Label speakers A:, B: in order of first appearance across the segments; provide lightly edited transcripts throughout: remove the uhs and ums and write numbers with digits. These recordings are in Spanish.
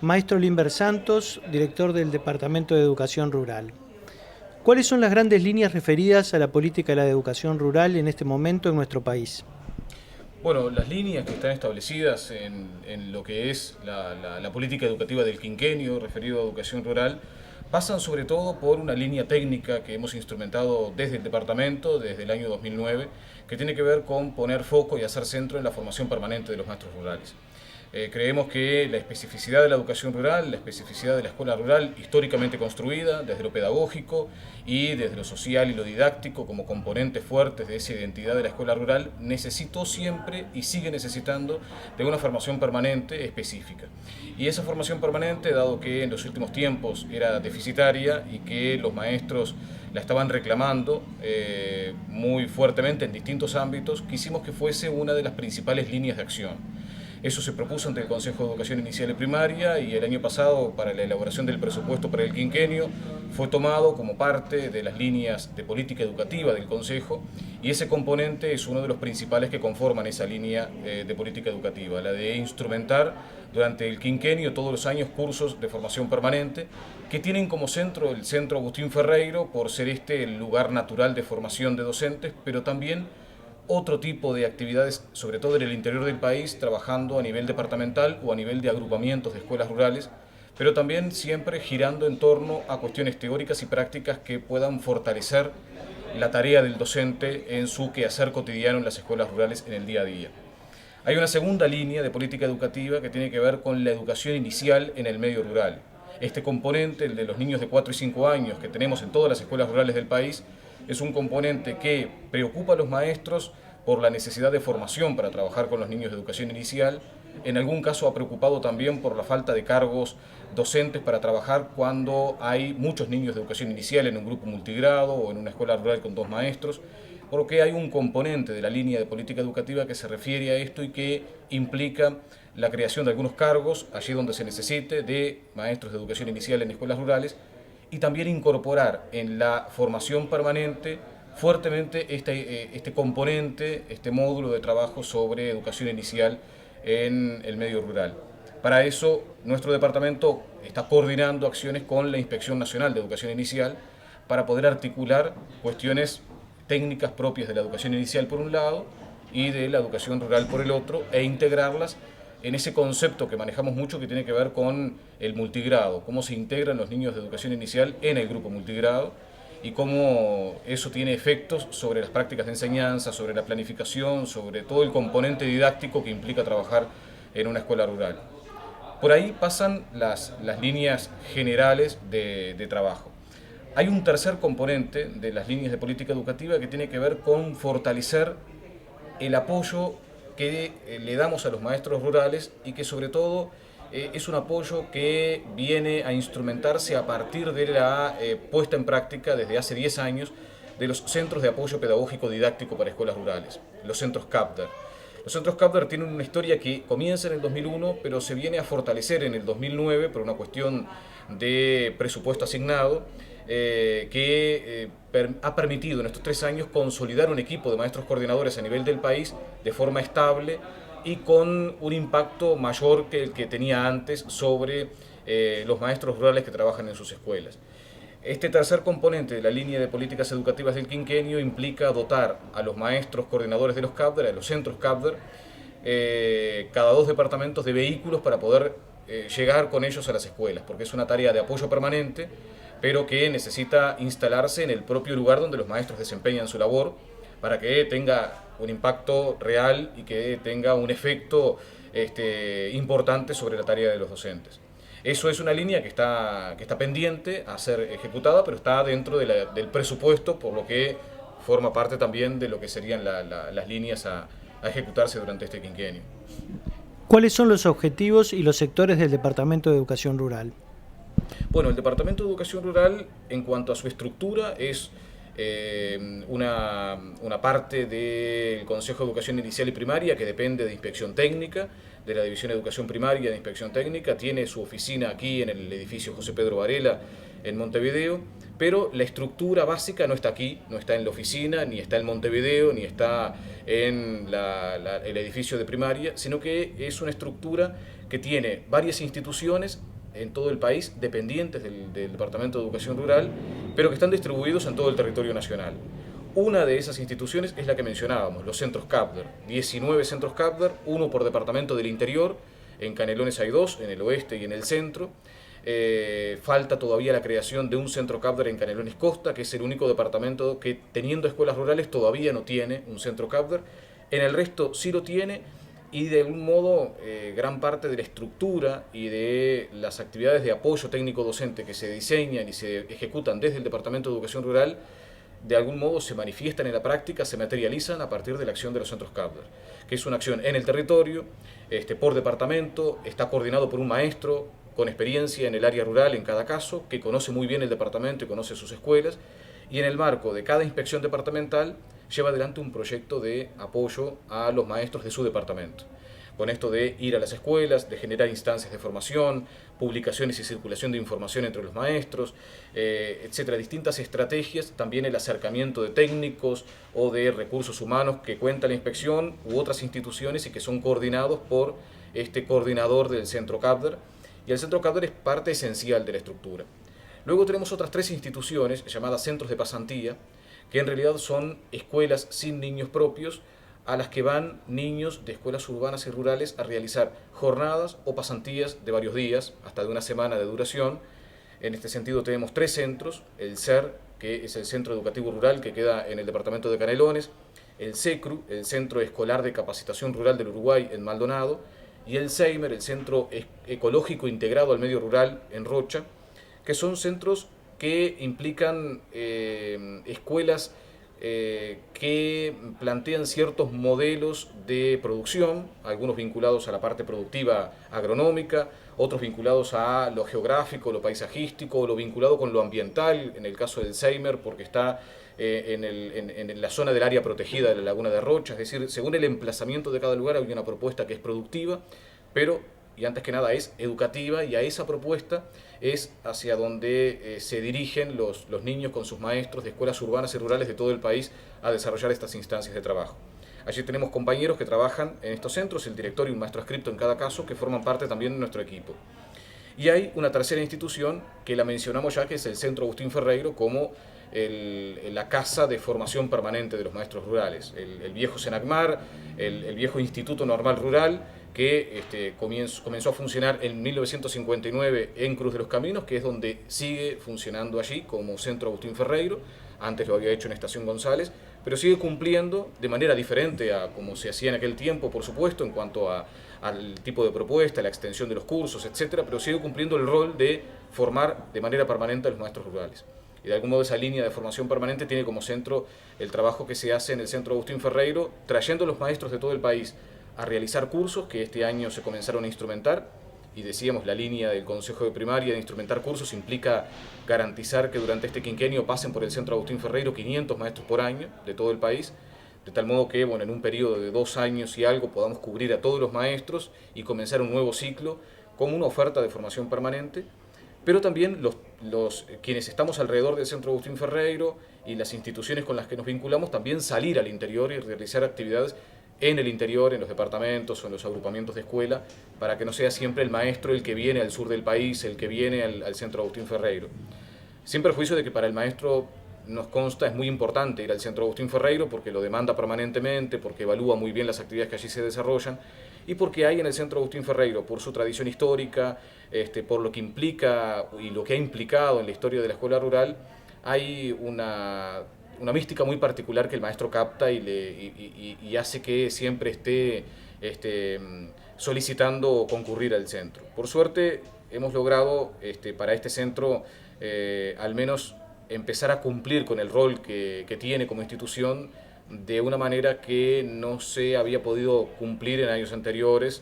A: Maestro Limber Santos, director del Departamento de Educación Rural. ¿Cuáles son las grandes líneas referidas a la política de la educación rural en este momento en nuestro país?
B: Bueno, las líneas que están establecidas en lo que es la política educativa del quinquenio referido a educación rural pasan sobre todo por una línea técnica que hemos instrumentado desde el departamento, desde el año 2009, que tiene que ver con poner foco y hacer centro en la formación permanente de los maestros rurales. Creemos que la especificidad de la educación rural, la especificidad de la escuela rural históricamente construida desde lo pedagógico y desde lo social y lo didáctico como componentes fuertes de esa identidad de la escuela rural, necesitó siempre y sigue necesitando de una formación permanente específica. Y esa formación permanente, dado que en los últimos tiempos era deficitaria y que los maestros la estaban reclamando muy fuertemente en distintos ámbitos, quisimos que fuese una de las principales líneas de acción. Eso se propuso ante el Consejo de Educación Inicial y Primaria y el año pasado, para la elaboración del presupuesto para el quinquenio, fue tomado como parte de las líneas de política educativa del Consejo, y ese componente es uno de los principales que conforman esa línea de política educativa, la de instrumentar durante el quinquenio todos los años cursos de formación permanente que tienen como centro el Centro Agustín Ferreiro, por ser este el lugar natural de formación de docentes, pero también otro tipo de actividades, sobre todo en el interior del país, trabajando a nivel departamental o a nivel de agrupamientos de escuelas rurales, pero también siempre girando en torno a cuestiones teóricas y prácticas que puedan fortalecer la tarea del docente en su quehacer cotidiano en las escuelas rurales en el día a día. Hay una segunda línea de política educativa que tiene que ver con la educación inicial en el medio rural. Este componente, el de los niños de 4 y 5 años que tenemos en todas las escuelas rurales del país, es un componente que preocupa a los maestros por la necesidad de formación para trabajar con los niños de educación inicial. En algún caso ha preocupado también por la falta de cargos docentes para trabajar cuando hay muchos niños de educación inicial en un grupo multigrado o en una escuela rural con 2 maestros, porque hay un componente de la línea de política educativa que se refiere a esto y que implica la creación de algunos cargos allí donde se necesite de maestros de educación inicial en escuelas rurales, y también incorporar en la formación permanente fuertemente este componente, este módulo de trabajo sobre educación inicial en el medio rural. Para eso, nuestro departamento está coordinando acciones con la Inspección Nacional de Educación Inicial para poder articular cuestiones técnicas propias de la educación inicial por un lado y de la educación rural por el otro, e integrarlas en ese concepto que manejamos mucho que tiene que ver con el multigrado, cómo se integran los niños de educación inicial en el grupo multigrado y cómo eso tiene efectos sobre las prácticas de enseñanza, sobre la planificación, sobre todo el componente didáctico que implica trabajar en una escuela rural. Por ahí pasan las líneas generales de trabajo. Hay un tercer componente de las líneas de política educativa que tiene que ver con fortalecer el apoyo que le damos a los maestros rurales y que sobre todo es un apoyo que viene a instrumentarse a partir de la puesta en práctica desde hace 10 años de los Centros de Apoyo Pedagógico Didáctico para Escuelas Rurales, los centros CAPDAR. Los centros CAPDAR tienen una historia que comienza en el 2001, pero se viene a fortalecer en el 2009 por una cuestión de presupuesto asignado, ha permitido en estos 3 años consolidar un equipo de maestros coordinadores a nivel del país de forma estable y con un impacto mayor que el que tenía antes sobre los maestros rurales que trabajan en sus escuelas. Este tercer componente de la línea de políticas educativas del quinquenio implica dotar a los maestros coordinadores de los CAPDAR, a los centros CAPDAR, cada 2 departamentos de vehículos para poder llegar con ellos a las escuelas, porque es una tarea de apoyo permanente, pero que necesita instalarse en el propio lugar donde los maestros desempeñan su labor para que tenga un impacto real y que tenga un efecto importante sobre la tarea de los docentes. Eso es una línea que está pendiente a ser ejecutada, pero está dentro del presupuesto, por lo que forma parte también de lo que serían las líneas a ejecutarse durante este quinquenio.
A: ¿Cuáles son los objetivos y los sectores del Departamento de Educación Rural?
B: Bueno, el Departamento de Educación Rural, en cuanto a su estructura, es una parte del Consejo de Educación Inicial y Primaria que depende de Inspección Técnica, de la División de Educación Primaria de Inspección Técnica, tiene su oficina aquí en el edificio José Pedro Varela, en Montevideo, pero la estructura básica no está aquí, no está en la oficina, ni está en Montevideo, ni está en el edificio de primaria, sino que es una estructura que tiene varias instituciones en todo el país, dependientes del Departamento de Educación Rural, pero que están distribuidos en todo el territorio nacional. Una de esas instituciones es la que mencionábamos, los centros CAPDER. 19 centros CAPDER, uno por departamento del interior. En Canelones hay 2, en el oeste y en el centro. Falta todavía la creación de un centro CAPDER en Canelones Costa, que es el único departamento que, teniendo escuelas rurales, todavía no tiene un centro CAPDER. En el resto sí lo tiene, y de algún modo gran parte de la estructura y de las actividades de apoyo técnico docente que se diseñan y se ejecutan desde el Departamento de Educación Rural, de algún modo se manifiestan en la práctica, se materializan a partir de la acción de los centros CAPDER, que es una acción en el territorio, por departamento, está coordinado por un maestro con experiencia en el área rural en cada caso, que conoce muy bien el departamento y conoce sus escuelas, y en el marco de cada inspección departamental lleva adelante un proyecto de apoyo a los maestros de su departamento. Con esto de ir a las escuelas, de generar instancias de formación, publicaciones y circulación de información entre los maestros, etcétera, distintas estrategias, también el acercamiento de técnicos o de recursos humanos que cuenta la inspección u otras instituciones y que son coordinados por este coordinador del centro CAPDER, y el centro CAPDER es parte esencial de la estructura. Luego tenemos otras 3 instituciones llamadas centros de pasantía, que en realidad son escuelas sin niños propios, a las que van niños de escuelas urbanas y rurales a realizar jornadas o pasantías de varios días, hasta de una semana de duración. En este sentido tenemos 3 centros: el CER, que es el Centro Educativo Rural que queda en el departamento de Canelones, el CECRU, el Centro Escolar de Capacitación Rural del Uruguay en Maldonado, y el CEIMER, el Centro Ecológico Integrado al Medio Rural en Rocha, que son centros que implican escuelas que plantean ciertos modelos de producción, algunos vinculados a la parte productiva agronómica, otros vinculados a lo geográfico, lo paisajístico, lo vinculado con lo ambiental, en el caso del CEIMER, porque está en la zona del área protegida de la Laguna de Rocha. Es decir, según el emplazamiento de cada lugar hay una propuesta que es productiva, pero, y antes que nada, es educativa, y a esa propuesta es hacia donde se dirigen los niños con sus maestros de escuelas urbanas y rurales de todo el país a desarrollar estas instancias de trabajo. Allí tenemos compañeros que trabajan en estos centros, el director y un maestro adscripto en cada caso, que forman parte también de nuestro equipo. Y hay una tercera institución que la mencionamos ya, que es el Centro Agustín Ferreiro, como la casa de formación permanente de los maestros rurales, el viejo SENACMAR, el viejo Instituto Normal Rural, que comenzó a funcionar en 1959 en Cruz de los Caminos, que es donde sigue funcionando allí como Centro Agustín Ferreiro. Antes lo había hecho en Estación González, pero sigue cumpliendo de manera diferente a como se hacía en aquel tiempo, por supuesto, en cuanto al tipo de propuesta, la extensión de los cursos, etcétera, pero sigue cumpliendo el rol de formar de manera permanente a los maestros rurales. Y de algún modo esa línea de formación permanente tiene como centro el trabajo que se hace en el Centro Agustín Ferreiro, trayendo a los maestros de todo el país a realizar cursos que este año se comenzaron a instrumentar. Y decíamos, la línea del Consejo de Primaria de instrumentar cursos implica garantizar que durante este quinquenio pasen por el Centro Agustín Ferreiro 500 maestros por año de todo el país, de tal modo que en un periodo de 2 años y algo podamos cubrir a todos los maestros y comenzar un nuevo ciclo con una oferta de formación permanente. Pero también quienes estamos alrededor del Centro Agustín Ferreiro y las instituciones con las que nos vinculamos, también salir al interior y realizar actividades en el interior, en los departamentos o en los agrupamientos de escuela, para que no sea siempre el maestro el que viene al sur del país, el que viene al Centro Agustín Ferreiro. Sin perjuicio de que para el maestro, nos consta, es muy importante ir al Centro Agustín Ferreiro porque lo demanda permanentemente, porque evalúa muy bien las actividades que allí se desarrollan, y porque hay en el Centro Agustín Ferreiro, por su tradición histórica, por lo que implica y lo que ha implicado en la historia de la escuela rural, hay una mística muy particular que el maestro capta y hace que siempre esté solicitando concurrir al centro. Por suerte hemos logrado para este centro al menos empezar a cumplir con el rol que tiene como institución de una manera que no se había podido cumplir en años anteriores,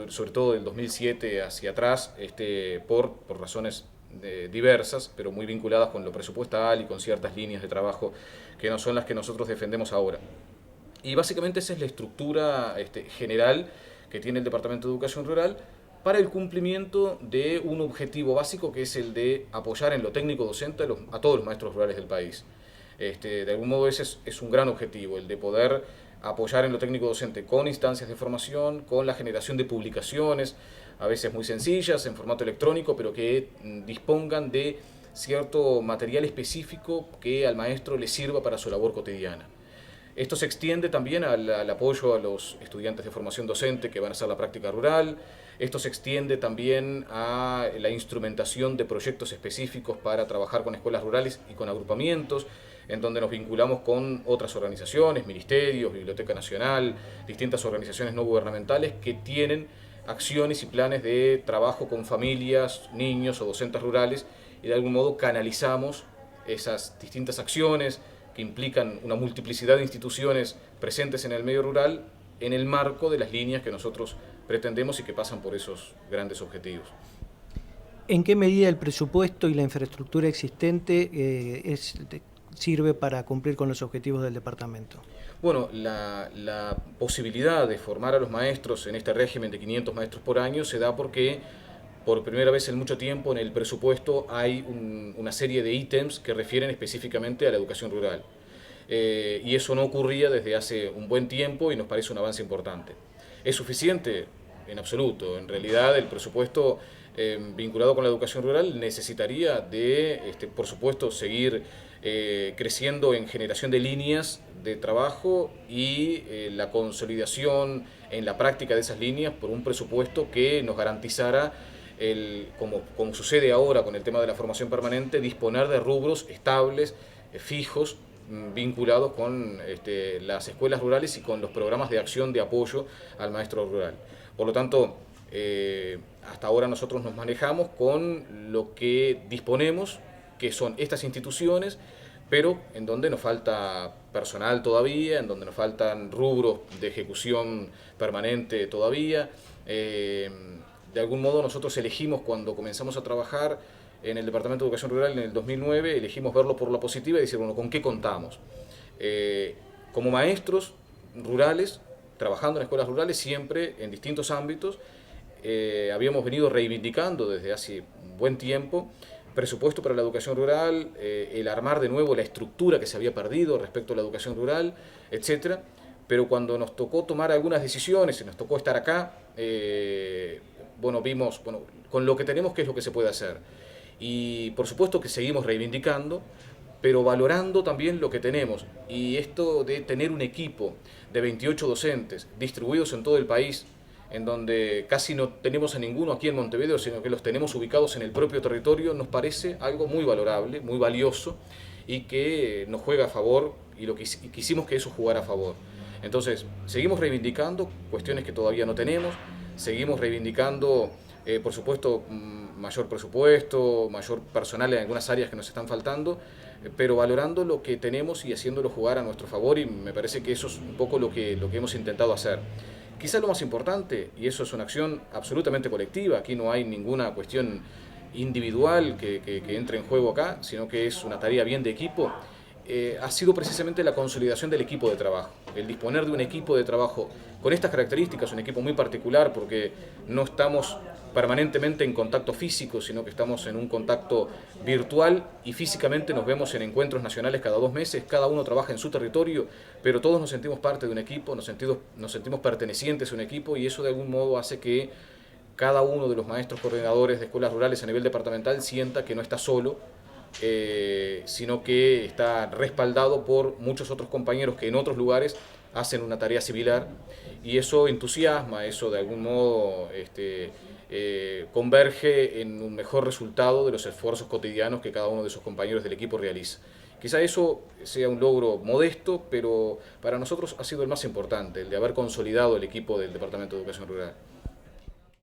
B: sobre todo del 2007 hacia atrás, por razones diversas, pero muy vinculadas con lo presupuestal y con ciertas líneas de trabajo que no son las que nosotros defendemos ahora. Y básicamente esa es la estructura general que tiene el Departamento de Educación Rural para el cumplimiento de un objetivo básico, que es el de apoyar en lo técnico docente a todos los maestros rurales del país. De algún modo ese es un gran objetivo, el de poder apoyar en lo técnico docente con instancias de formación, con la generación de publicaciones, a veces muy sencillas, en formato electrónico, pero que dispongan de cierto material específico que al maestro le sirva para su labor cotidiana. Esto se extiende también al apoyo a los estudiantes de formación docente que van a hacer la práctica rural. Esto se extiende también a la instrumentación de proyectos específicos para trabajar con escuelas rurales y con agrupamientos, en donde nos vinculamos con otras organizaciones, ministerios, Biblioteca Nacional, distintas organizaciones no gubernamentales que tienen acciones y planes de trabajo con familias, niños o docentes rurales, y de algún modo canalizamos esas distintas acciones que implican una multiplicidad de instituciones presentes en el medio rural en el marco de las líneas que nosotros pretendemos y que pasan por esos grandes objetivos.
A: ¿En qué medida el presupuesto y la infraestructura existente sirve para cumplir con los objetivos del departamento?
B: Bueno, la posibilidad de formar a los maestros en este régimen de 500 maestros por año se da porque por primera vez en mucho tiempo en el presupuesto hay una serie de ítems que refieren específicamente a la educación rural. Y eso no ocurría desde hace un buen tiempo y nos parece un avance importante. ¿Es suficiente? En absoluto. En realidad el presupuesto vinculado con la educación rural necesitaría de, por supuesto, seguir creciendo en generación de líneas de trabajo y la consolidación en la práctica de esas líneas por un presupuesto que nos garantizara como sucede ahora con el tema de la formación permanente, disponer de rubros estables, fijos, vinculados con las escuelas rurales y con los programas de acción de apoyo al maestro rural. Por lo tanto, hasta ahora nosotros nos manejamos con lo que disponemos, que son estas instituciones, pero en donde nos falta personal todavía, en donde nos faltan rubros de ejecución permanente todavía. De algún modo nosotros elegimos, cuando comenzamos a trabajar en el Departamento de Educación Rural en el 2009, elegimos verlo por la positiva y decir, bueno, ¿con qué contamos? Como maestros rurales, trabajando en escuelas rurales, siempre en distintos ámbitos, habíamos venido reivindicando desde hace un buen tiempo presupuesto para la educación rural, el armar de nuevo la estructura que se había perdido respecto a la educación rural, etc. Pero cuando nos tocó tomar algunas decisiones y nos tocó estar acá, vimos, con lo que tenemos, qué es lo que se puede hacer. Y por supuesto que seguimos reivindicando, pero valorando también lo que tenemos. Y esto de tener un equipo de 28 docentes distribuidos en todo el país, en donde casi no tenemos a ninguno aquí en Montevideo, sino que los tenemos ubicados en el propio territorio, nos parece algo muy valorable, muy valioso, y que nos juega a favor, y quisimos que eso jugara a favor. Entonces, seguimos reivindicando cuestiones que todavía no tenemos, seguimos reivindicando, por supuesto, mayor presupuesto, mayor personal en algunas áreas que nos están faltando, pero valorando lo que tenemos y haciéndolo jugar a nuestro favor, y me parece que eso es un poco lo que hemos intentado hacer. Quizá lo más importante, y eso es una acción absolutamente colectiva, aquí no hay ninguna cuestión individual que entre en juego acá, sino que es una tarea bien de equipo, ha sido precisamente la consolidación del equipo de trabajo, el disponer de un equipo de trabajo con estas características, un equipo muy particular porque no estamos permanentemente en contacto físico, sino que estamos en un contacto virtual y físicamente nos vemos en encuentros nacionales cada 2 meses, cada uno trabaja en su territorio, pero todos nos sentimos parte de un equipo, nos sentimos pertenecientes a un equipo, y eso de algún modo hace que cada uno de los maestros coordinadores de escuelas rurales a nivel departamental sienta que no está solo, sino que está respaldado por muchos otros compañeros que en otros lugares hacen una tarea similar, y eso entusiasma, eso de algún modo converge en un mejor resultado de los esfuerzos cotidianos que cada uno de sus compañeros del equipo realiza. Quizá eso sea un logro modesto, pero para nosotros ha sido el más importante, el de haber consolidado el equipo del Departamento de Educación Rural.